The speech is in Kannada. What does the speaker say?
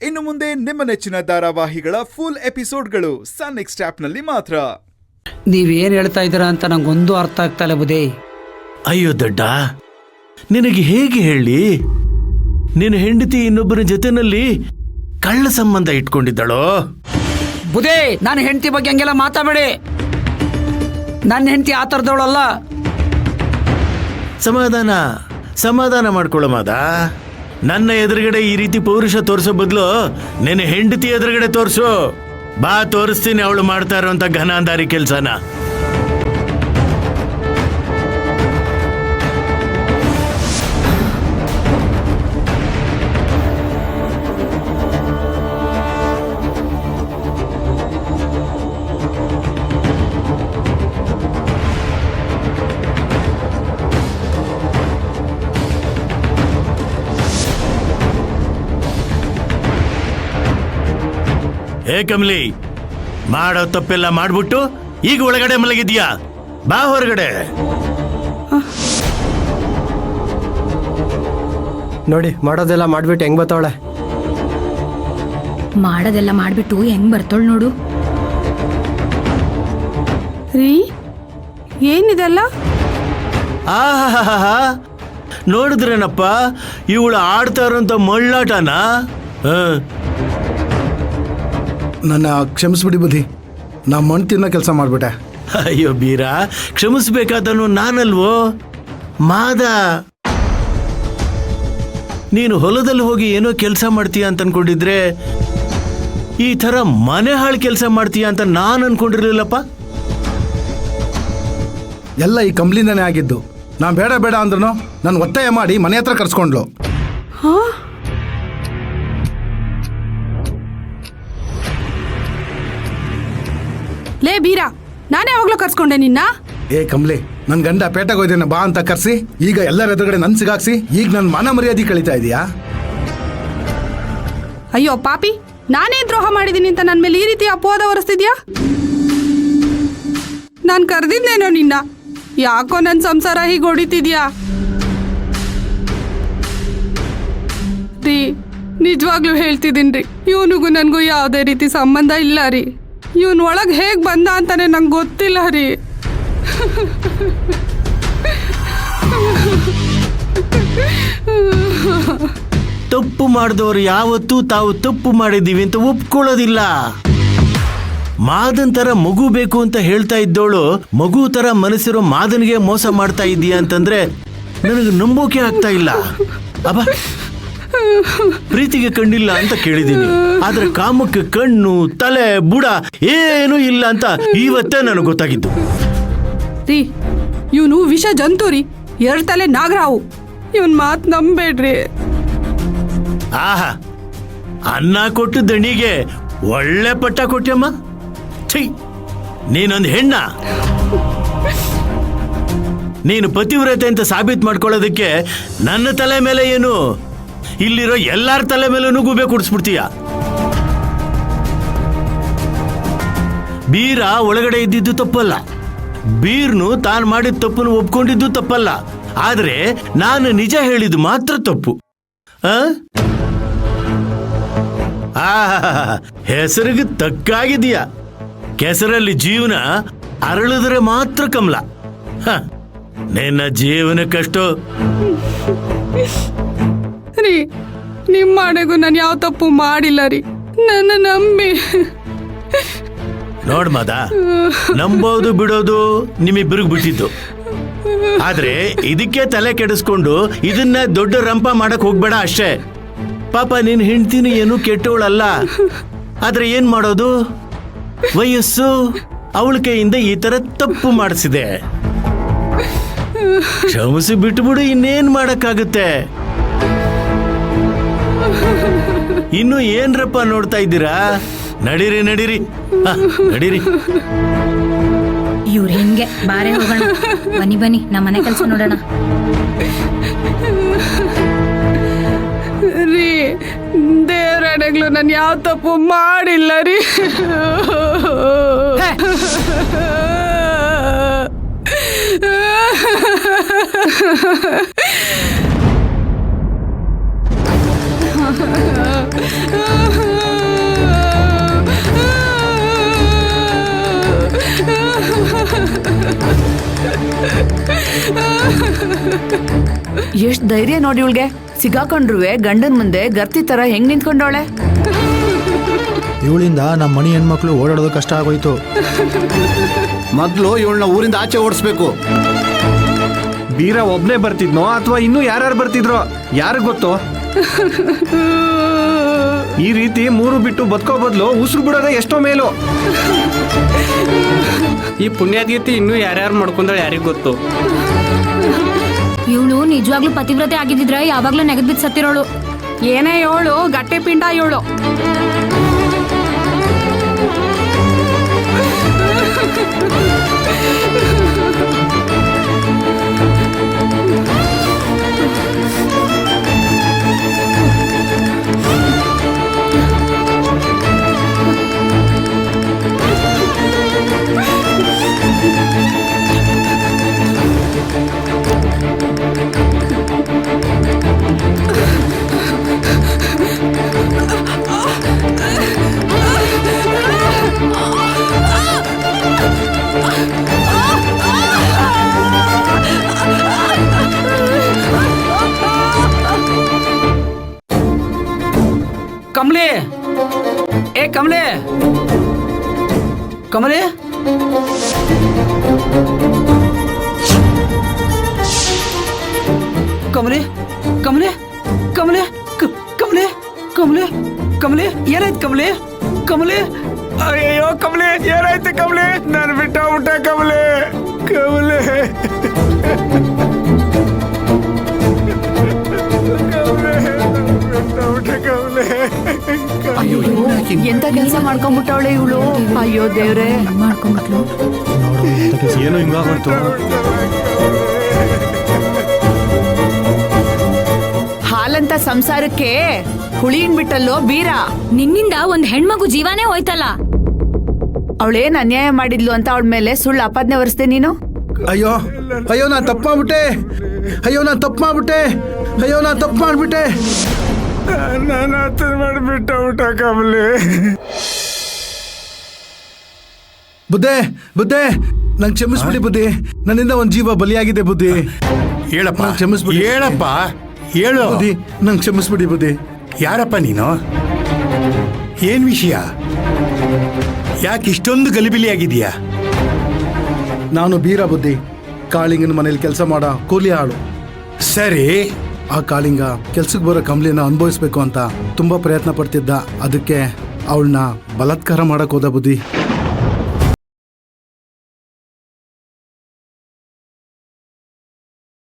ಇನ್ನು ಮುಂದೆ ನಿಮ್ಮ ನೆಚ್ಚಿನ ಧಾರಾವಾಹಿಗಳ ಫುಲ್ ಎಪಿಸೋಡ್ಗಳು ಸನ್ ನೆಕ್ಸ್ಟ್ ಆಪ್ನಲ್ಲಿ ಮಾತ್ರ. ನೀವೇನು ಹೇಳ್ತಾ ಇದ್ದೀರಾ ಅಂತ ನಂಗೊಂದು ಅರ್ಥ ಆಗ್ತಾ ಇಲ್ಲ ಬುದೇ. ಅಯ್ಯೋ ದಡ್ಡ, ನಿನಗೆ ಹೇಗೆ ಹೇಳಿ? ನಿನ್ನ ಹೆಂಡತಿ ಇನ್ನೊಬ್ಬರ ಜೊತೆನಲ್ಲಿ ಕಳ್ಳ ಸಂಬಂಧ ಇಟ್ಕೊಂಡಿದ್ದಳೋ? ಬುದೇ, ನನ್ನ ಹೆಂಡತಿ ಬಗ್ಗೆ ಹಂಗೆಲ್ಲ ಮಾತಾಡಬೇಡಿ. ನನ್ನ ಹೆಂಡತಿ ಆ ಥರದವಳಲ್ಲ. ಸಮಾಧಾನ ಮಾಡ್ಕೊಳ್ಳೋ ಮಾದ. ನನ್ನ ಎದುರುಗಡೆ ಈ ರೀತಿ ಪೌರುಷ ತೋರಿಸೋ ಬದಲು ನಿನ್ನ ಹೆಂಡತಿ ಎದುರುಗಡೆ ತೋರಿಸು. ಬಾ, ತೋರಿಸ್ತೀನಿ ಅವಳು ಮಾಡ್ತಾ ಇರೋಂಥ ಘನಾಂಧಾರಿ ಕೆಲಸನ. ಏ ಕಮಲಿ, ಮಾಡೋ ತಪ್ಪೆಲ್ಲ ಮಾಡ್ಬಿಟ್ಟು ಈಗ ಒಳಗಡೆ ಮಲಗಿದ್ಯಾ? ಬಾ ಹೊರಗಡೆ. ನೋಡಿ, ಮಾಡೋದೆಲ್ಲ ಮಾಡ್ಬಿಟ್ಟು ಹೆಂಗ್ ಬರ್ತಾವಳೆ. ಮಾಡೋದೆಲ್ಲ ಮಾಡ್ಬಿಟ್ಟು ಹೆಂಗ್ ಬರ್ತೋಳ್ ನೋಡು. ರೀ, ಏನಿದೆಲ್ಲ? ಆಹಾ, ನೋಡಿದ್ರೇನಪ್ಪ ಇವಳು ಆಡ್ತಾ ಇರೋಂಥ ಮಳ್ಳಾಟನ? ನನ್ನ ಕ್ಷಮಿಸ್ಬಿಡಿ ಬುದ್ಧಿ, ನಾ ಮಣ್ಣು ತಿನ್ನೋ ಕೆಲಸ ಮಾಡ್ಬಿಟ್ಟೆ. ಅಯ್ಯೋ ಬೀರ, ಕ್ಷಮಿಸ್ಬೇಕಾದನು ನಾನಲ್ವೋ ಮಾದ. ನೀನು ಹೊಲದಲ್ಲಿ ಹೋಗಿ ಏನೋ ಕೆಲಸ ಮಾಡ್ತೀಯ ಅಂತ ಅನ್ಕೊಂಡಿದ್ರೆ ಈ ಥರ ಮನೆ ಹಾಳು ಕೆಲಸ ಮಾಡ್ತೀಯ ಅಂತ ನಾನು ಅನ್ಕೊಂಡಿರ್ಲಿಲ್ಲಪ್ಪ. ಎಲ್ಲ ಈ ಕಂಬ್ಲಿಂದನೇ ಆಗಿದ್ದು. ನಾ ಬೇಡ ಬೇಡ ಅಂದ್ರೂ ನಾನು ಒತ್ತಾಯ ಮಾಡಿ ಮನೆ ಹತ್ರ ಕರ್ಸ್ಕೊಂಡ್ಲು. ಲೇ ಬೀರಾ, ನಾನೇ ಯಾವಾಗ್ಲೂ ಕರ್ಸ್ಕೊಂಡೆ ನಿನ್ನ? ಏ ಕಮ್ಲಿ, ನನ್ನ ಗಂಡ ಪೇಟೆಗೆ ಹೋಯ್ದೇನೆ ಬಾ ಅಂತ ಕರ್ಸಿ ಈಗ ಎಲ್ಲರ ಎದುರುಗಡೆ ನನ್ ಸಿಗಾಕ್ಸಿ ಈಗ ನನ್ನ ಮಾನ ಮರ್ಯಾದೆ ಕಳೀತಾ ಇದೀಯಾ? ಅಯ್ಯೋ ಪಾಪಿ, ನಾನೇ ದ್ರೋಹ ಮಾಡಿದೀನಿ ಅಂತ ನನ್ನ ಮೇಲೆ ಈ ರೀತಿ ಅಪವಾದ ಹೊರಿಸ್ತಿದ್ಯಾ? ನಾನು ಕರೆದಿದ್ದೇನೋ ನಿನ್ನ, ಯಾಕೋ ನನ್ನ ಸಂಸಾರ ಹೀಗೆ ಹೊಡಿತಿದ್ಯಾ? ರೀ, ನಿಜವಾಗ್ಲೂ ಹೇಳ್ತಿದ್ದೀನಿ ರೀ, ಇವನಿಗೂ ನನಗೂ ಯಾವುದೇ ರೀತಿ ಸಂಬಂಧ ಇಲ್ಲ ರೀ. ಇವನ್ ಒಳಗೆ ಹೇಗೆ ಬಂದ ಅಂತಾನೆ ನಂಗೆ ಗೊತ್ತಿಲ್ಲ ರೀ. ತಪ್ಪು ಮಾಡಿದವರು ಯಾವತ್ತೂ ತಾವು ತಪ್ಪು ಮಾಡಿದ್ದೀವಿ ಅಂತ ಒಪ್ಕೊಳ್ಳೋದಿಲ್ಲ. ಮಾದನ್ ತರ ಮಗು ಬೇಕು ಅಂತ ಹೇಳ್ತಾ ಇದ್ದೋಳು ಮಗು ತರ ಮನಸ್ಸಿರೋ ಮಾದನಿಗೆ ಮೋಸ ಮಾಡ್ತಾ ಇದೀಯ ಅಂತಂದ್ರೆ ನನಗೆ ನಂಬೋಕೆ ಆಗ್ತಾ ಇಲ್ಲ. ಅಬ್ಬ, ಪ್ರೀತಿಗೆ ಕಣ್ಣಿಲ್ಲ ಅಂತ ಕೇಳಿದೀನಿ, ಆದ್ರೆ ಕಾಮಕ್ಕೆ ಕಣ್ಣು ತಲೆ ಬುಡ ಏನೂ ಇಲ್ಲ ಅಂತ ಇವತ್ತೇ ನನಗೆ ಗೊತ್ತಾಗಿದ್ದು. ರೀ, ಇವನು ವಿಷ ಜಂತು ರೀ, 2 ತಲೆ ನಾಗರಾವು. ಇವನ್ ಮಾತು ನಂಬೇಡ್ರಿ. ಆಹಾ, ಅನ್ನ ಕೊಟ್ಟು ದಣಿಗೆ ಒಳ್ಳೆ ಪಟ್ಟ ಕೊಟ್ಯಮ್ಮ. ಛೀ, ನೀನೊಂದು ಹೆಣ್ಣ. ನೀನು ಪತಿವ್ರತೆ ಅಂತ ಸಾಬೀತು ಮಾಡ್ಕೊಳ್ಳೋದಕ್ಕೆ ನನ್ನ ತಲೆ ಮೇಲೆ ಏನು, ಇಲ್ಲಿರೋ ಎಲ್ಲಾರ ತಲೆ ಮೇಲೂ ಗೂಬೆ ಕುಡಿಸ್ಬಿಡ್ತೀಯ. ಬೀರ ಒಳಗಡೆ ಇದ್ದಿದ್ದು ತಪ್ಪಲ್ಲ, ಬೀರ್ನು ತಾನು ಮಾಡಿದ ತಪ್ಪನ್ನು ಒಪ್ಕೊಂಡಿದ್ದು ತಪ್ಪಲ್ಲ, ಆದ್ರೆ ನಾನು ನಿಜ ಹೇಳಿದ್ದು ಮಾತ್ರ ತಪ್ಪು. ಹೆಸರಿಗೆ ತಕ್ಕಾಗಿದೀಯ. ಕೆಸರಲ್ಲಿ ಜೀವನ ಅರಳಿದ್ರೆ ಮಾತ್ರ ಕಮಲ. ನಿನ್ನ ಜೀವನಕ್ಕಷ್ಟು. ರೀ, ನಿಮ್ಮ ಆಣೆಗೂ ನಾನು ಯಾವ ತಪ್ಪು ಮಾಡಿಲ್ಲ ರೀ, ನನ್ನ ನಂಬಿ. ನೋಡ್ ಮಾದ, ನಂಬೋದು ಬಿಡೋದು ನಿಮ್ಮಿಬ್ಬರಿಗೆ ಬಿಟ್ಟಿದ್ದು. ಆದ್ರೆ ಇದಕ್ಕೆ ತಲೆ ಕೆಡಿಸ್ಕೊಂಡು ಇದನ್ನ ದೊಡ್ಡ ರಂಪ ಮಾಡಕ್ ಹೋಗ್ಬೇಡ ಅಷ್ಟೇ. ಪಾಪ ನಿನ್ ಹೆಂಡ್ತಿನ ಏನು ಕೆಟ್ಟವಳಲ್ಲ, ಆದ್ರೆ ಏನ್ ಮಾಡೋದು, ವಯಸ್ಸು ಅವಳ ಕೈಯಿಂದ ಈ ತರ ತಪ್ಪು ಮಾಡಿಸಿದೆ. ಕ್ಷಮಿಸಿ ಬಿಟ್ಬಿಡು, ಇನ್ನೇನ್ ಮಾಡಕ್ಕಾಗುತ್ತೆ. ಇನ್ನು ಏನ್ರಪ್ಪ ನೋಡ್ತಾ ಇದ್ದೀರಾ? ನಡೀರಿ ನಡೀರಿ ನಡೀರಿ. ಇವ್ರು ಹೆಂಗೆ, ಬಾರೆ ಹೋಗೋಣ. ಬನ್ನಿ ಬನ್ನಿ, ನಮ್ಮ ಮನೆ ಕೆಲಸ ನೋಡೋಣ. ರೀ, ದೇವರಡೆಗ್ಲು ನಾನು ಯಾವ ತಪ್ಪು ಮಾಡಿಲ್ಲ ರೀ. ಎಷ್ಟ್ ಧೈರ್ಯ ನೋಡಿ ಇವಳ್ಗೆ, ಸಿಗಾಕೊಂಡ್ರುವೆ ಗಂಡನ್ ಮುಂದೆ ಗರ್ತಿ ತರ ಹೆಂಗ್ ನಿಂತ್ಕೊಂಡವಳೆ. ಇವಳಿಂದ ನಮ್ಮ ಮನೆ ಹೆಣ್ಮಕ್ಳು ಓಡಾಡೋದು ಕಷ್ಟ ಆಗೋಯ್ತು. ಮೊದಲು ಇವಳನ್ನ ಊರಿಂದ ಆಚೆ ಓಡಿಸ್ಬೇಕು. ಬೀರ ಒಬ್ನೇ ಬರ್ತಿದ್ನೋ ಅಥವಾ ಇನ್ನೂ ಯಾರ್ಯಾರು ಬರ್ತಿದ್ರೋ ಯಾರಿಗ್ ಗೊತ್ತು. ಈ ರೀತಿ ಮೂರು ಬಿಟ್ಟು ಬದುಕೋ ಬದಲು ಉಸಿರು ಬಿಡೋದೇ ಎಷ್ಟೋ ಮೇಲು. ಈ ಪುಣ್ಯಾದ್ಗೀತಿ ಇನ್ನೂ ಯಾರ್ಯಾರು ಮಾಡ್ಕೊಂಡ್ರೆ ಯಾರಿಗ್ ಗೊತ್ತು. ಇವಳು ನಿಜವಾಗ್ಲೂ ಪತಿವ್ರತೆ ಆಗಿದ್ದಿದ್ರೆ ಯಾವಾಗ್ಲೂ ನೆಗದ್ ಬಿದ್ದು ಸತ್ತಿರೋಳು. ಏನೇ ಇವಳು ಗಟ್ಟೆ ಪಿಂಡ ಇವಳು. ಕಮಲಿ, ಏ ಕಮಲಿ, ಕಮಲಿ, ಕಮಲಿ, ಕಮಲಿ, ಕಮಲಿ, ಕಮಲಿ, ಕಮಲಿ, ಕಮಲಿ, ಏನಾಯ್ತು ಕಮಲಿ? ಕಮಲಿ, ಅಯ್ಯೋ ಕಮಲಿ, ಏನಾಯ್ತು ಕಮಲಿ? ನಾನು ಬಿಟ್ಟ ಕಮಲಿ, ಕಮಲಿ, ಅಯ್ಯೋ ಎಂತ ಕೆಲಸ ಮಾಡ್ಕೊಂಡ್ಬಿಟ್ಟವಳೆ ಇವಳು. ಅಯ್ಯೋ ದೇವ್ರೆ, ಮಾಡ್ಕೊಂಡ್ಬಿಟ್ಲು. ಏನು ಹಿಂಗಾಗೋಯ್ತು? ಹಾಲಂತ ಸಂಸಾರಕ್ಕೆ ಹುಳಿನ್ ಬಿಟ್ಟಲ್ಲೋ ಬೀರ. ನಿನ್ನಿಂದ ಒಂದ್ ಹೆಣ್ಮಗು ಜೀವಾನೇ ಹೋಯ್ತಲ್ಲ. ಅವಳೇನ್ ಅನ್ಯಾಯ ಮಾಡಿದ್ಲು ಅಂತ ಅವಳ ಮೇಲೆ ಸುಳ್ಳು ಆಪಾದನೆ ಹೊರಿಸ್ದೆ ನೀನು. ಅಯ್ಯೋ ಅಯ್ಯೋ ನಾನು ತಪ್ಪು ಮಾಡ್ಬಿಟ್ಟೆ. ಅಯ್ಯೋ ನಾನು ತಪ್ಪು ಮಾಡ್ಬಿಟ್ಟೆ. ಅಯ್ಯೋ ನಾನು ತಪ್ಪು ಮಾಡ್ಬಿಟ್ಟೆ. ನಾನು ಹತ್ರ ಮಾಡಿಬಿಟ್ಟ ಕಮಲಿ. ಬುದ್ಧೆ ಬುದ್ಧೆ ನಂಗೆ ಕ್ಷಮಿಸ್ಬಿಡಿ ಬುದ್ಧಿ. ನನ್ನಿಂದ ಒಂದು ಜೀವ ಬಲಿಯಾಗಿದೆ ಬುದ್ಧಿ. ಹೇಳಪ್ಪ, ಕ್ಷಮಿಸ್ಬಿಡಿ. ಹೇಳಪ್ಪ, ಹೇಳು. ಬುದ್ಧಿ ನಂಗೆ ಕ್ಷಮಿಸ್ಬಿಡಿ ಬುದ್ಧಿ. ಯಾರಪ್ಪ ನೀನು? ಏನ್ ವಿಷಯ? ಯಾಕೆ ಇಷ್ಟೊಂದು ಗಲಿಬಿಲಿ ಆಗಿದೀಯಾ? ನಾನು ಬೀರ ಬುದ್ಧಿ, ಕಾಳಿಂಗನ ಮನೇಲಿ ಕೆಲಸ ಮಾಡೋ ಕೂಲಿ ಆಳು. ಸರಿ, ಆ ಕಾಳಿಂಗ ಕೆಲ್ಸಕ್ಕೆ ಬರೋ ಕಮಲಿನ ಅನುಭವಿಸ್ಬೇಕು ಅಂತ ತುಂಬಾ ಪ್ರಯತ್ನ ಪಡ್ತಿದ್ದ. ಅದಕ್ಕೆ ಅವಳನ್ನ ಬಲಾತ್ಕಾರ ಮಾಡಕ್ ಹೋದ ಬುದ್ಧಿ.